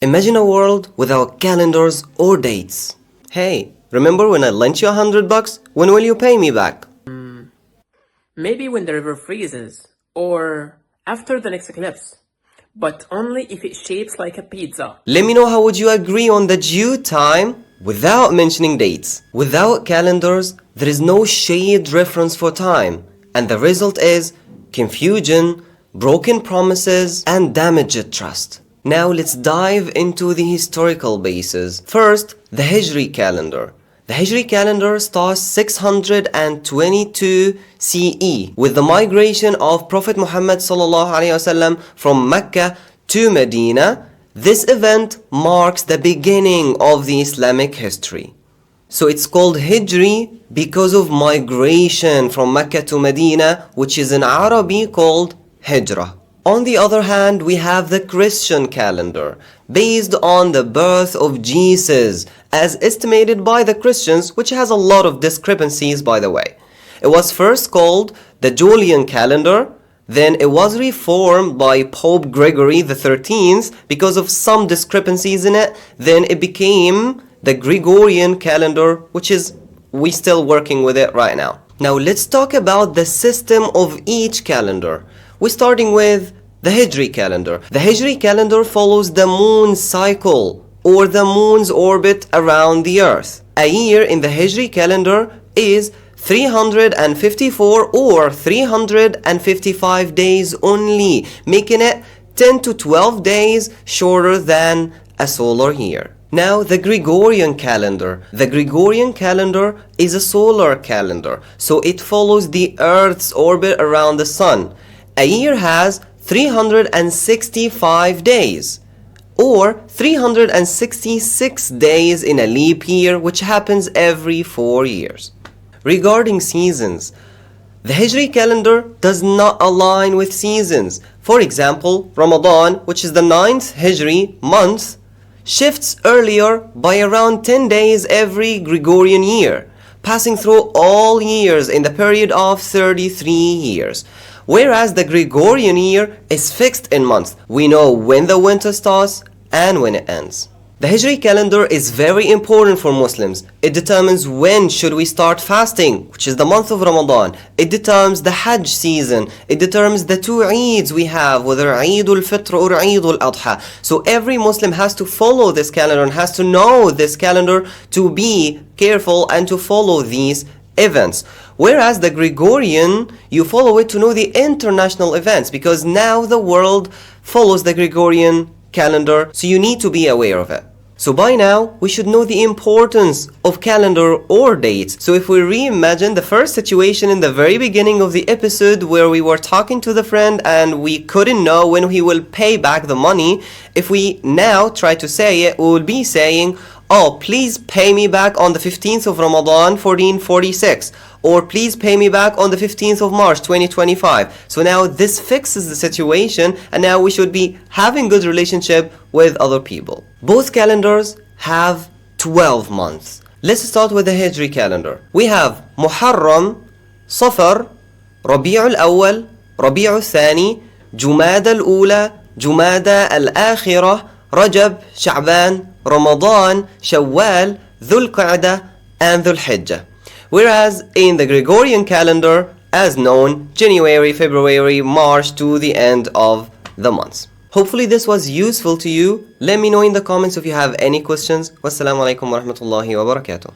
Imagine a world without calendars or dates. Hey, remember when I lent you $100? When will you pay me back? Maybe when the river freezes, or after the next eclipse, but only if it shapes like a pizza. Let me know how would you agree on the due time without mentioning dates. Without calendars, there is no shade reference for time, and the result is confusion, broken promises, and damaged trust. Now let's dive into the historical basis. First, the Hijri calendar. The Hijri calendar starts 622 CE with the migration of Prophet Muhammad ﷺ from Mecca to Medina. This event marks the beginning of the Islamic history. So it's called Hijri because of migration from Mecca to Medina, which is in Arabic called Hijrah. On the other hand, we have the Christian calendar, based on the birth of Jesus, as estimated by the Christians, which has a lot of discrepancies, by the way. It was first called the Julian calendar, then it was reformed by Pope Gregory XIII because of some discrepancies in it. Then it became the Gregorian calendar, which is, we still working with it right now. Now let's talk about the system of each calendar. We're starting with the Hijri calendar. The Hijri calendar follows the moon cycle or the moon's orbit around the earth. A year in the Hijri calendar is 354 or 355 days only, making it 10 to 12 days shorter than a solar year. Now the Gregorian calendar. The Gregorian calendar is a solar calendar, so it follows the earth's orbit around the sun. A year has 365 days or 366 days in a leap year, which happens every 4 years. Regarding seasons, the Hijri calendar does not align with seasons. For example, Ramadan, which is the 9th Hijri month, shifts earlier by around 10 days every Gregorian year, passing through all years in the period of 33 years. Whereas the Gregorian year is fixed in months. We know when the winter starts and when it ends. The Hijri calendar is very important for Muslims. It determines when should we start fasting, which is the month of Ramadan. It determines the Hajj season. It determines the two Eids we have, whether Eid al-Fitr or Eid al-Adha. So every Muslim has to follow this calendar and has to know this calendar to be careful and to follow these events. Whereas the Gregorian, you follow it to know the international events, because now the world follows the Gregorian calendar, so you need to be aware of it. So by now, we should know the importance of calendar or dates. So if we reimagine the first situation in the very beginning of the episode where we were talking to the friend and we couldn't know when he will pay back the money, if we now try to say it, we will be saying, oh, please pay me back on the 15th of Ramadan 1446, or please pay me back on the 15th of March 2025. So now this fixes the situation, and now we should be having good relationship with other people. Both calendars have 12 months. Let's start with the Hijri calendar. We have Muharram, Safar, Rabi' al-Awwal, Rabi' al-Thani, Jumada al-Ula, Jumada al-Akhirah, Rajab, Sha'ban, Ramadan, Shawwal, Dhul Qa'dah, and Dhul Hijjah. Whereas in the Gregorian calendar, as known, January, February, March to the end of the months. Hopefully this was useful to you. Let me know in the comments if you have any questions. Wassalamu alaikum wa rahmatullahi wa barakatuh.